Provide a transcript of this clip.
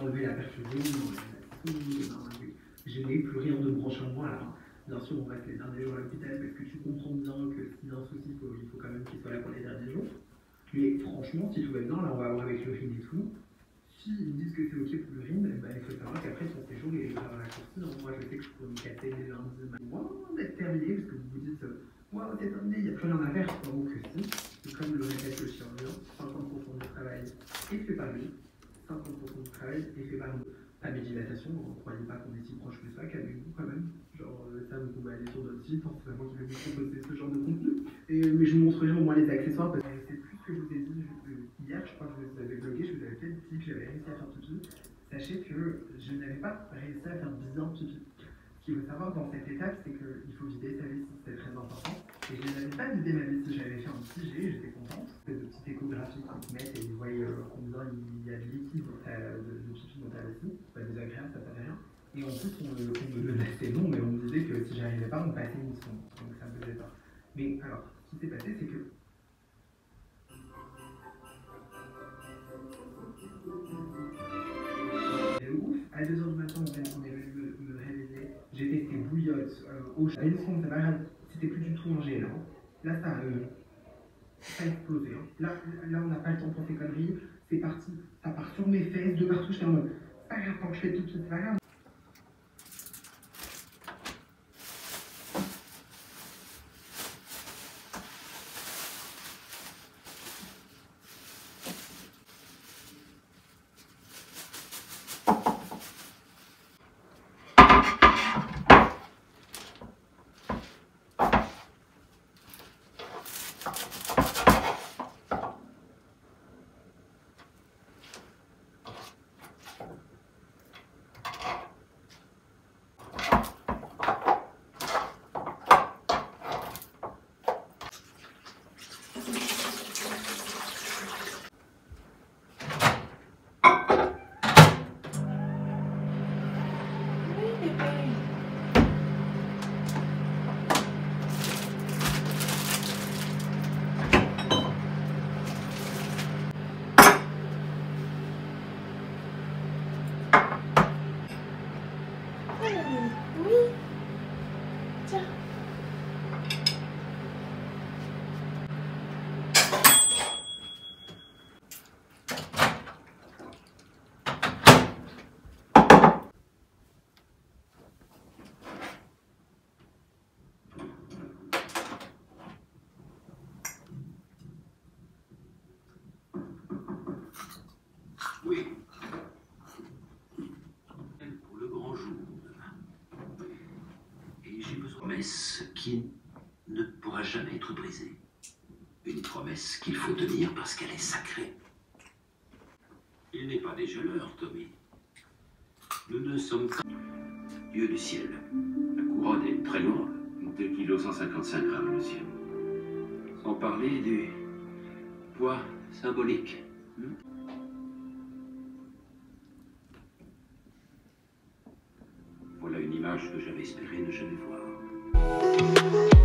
Enlever la perfusine, je n'ai plus rien de branche en moi. Alors, bien sûr, on reste les derniers jours à l'hôpital parce que tu comprends bien que s'il y a un souci, il faut quand même qu'il soit là pour les derniers jours. Mais franchement, si tout va bien, là, on va voir avec l'urine et tout. S'ils me disent que c'est ok pour l'urine, bah, il faut savoir qu'après son séjour, il est raccourci. Moi, je sais que je peux me casser les lundis, loin d'être terminé, parce que vous vous dites, waouh, c'est terminé, il n'y a plus rien à faire. Donc, si, c'est comme le répète le chirurgien, 50% du travail est fait par lui, 50% du travail est fait par nous. Pas mes dilatations, ne croyez pas qu'on est si proche que ça, calmez-vous quand même. Genre, ça, vous pouvez aller sur notre site, c'est pas moi qui vais vous proposer ce genre de contenu. Mais je vous montrerai au moins les accessoires, parce que c'est plus ce que je vous ai dit hier, je crois que je vous avais blogué, je vous avais peut-être dit que j'avais réussi à faire pipi. Sachez que je n'avais pas réussi à faire bien pipi. Ce qu'il faut savoir dans cette étape, c'est qu'il faut vider sa vessie, c'est très important. Et je n'avais pas vidé ma vessie, j'avais fait un petit jet, j'étais contente. C'est de petites échographies qu'on te met et vous voyez combien il y a de liquide de pipi dans ta vessie. C'est pas désagréable, ça ne fait rien. Et en plus, on me laissait non, mais on me disait que si j'arrivais pas, on passait une sonde. Donc ça me faisait peur. Mais alors, ce qui s'est passé, c'est que ouf, à 2h du matin, on est venu me réveiller. J'ai testé bouillotte, eau chaude. Une sonde, c'est pas grave, c'était plus du tout un gel. Hein. Là, ça a explosé. Hein. Là, on n'a pas le temps pour ces conneries. C'est parti, ça part sur mes fesses, de partout. J'étais en mode, c'est pas grave, tant que je fais tout de suite, c'est pas grave. Oui. Pour le grand jour demain. Et j'ai besoin d'une promesse qui ne pourra jamais être brisée. Une promesse qu'il faut tenir parce qu'elle est sacrée. Il n'est pas déjà l'heure, Tommy. Nous ne sommes pas... Dieu du ciel. La couronne est très lourde. 2 kg 155 grammes, monsieur. Sans parler du poids symbolique. Voilà une image que j'avais espéré ne jamais voir.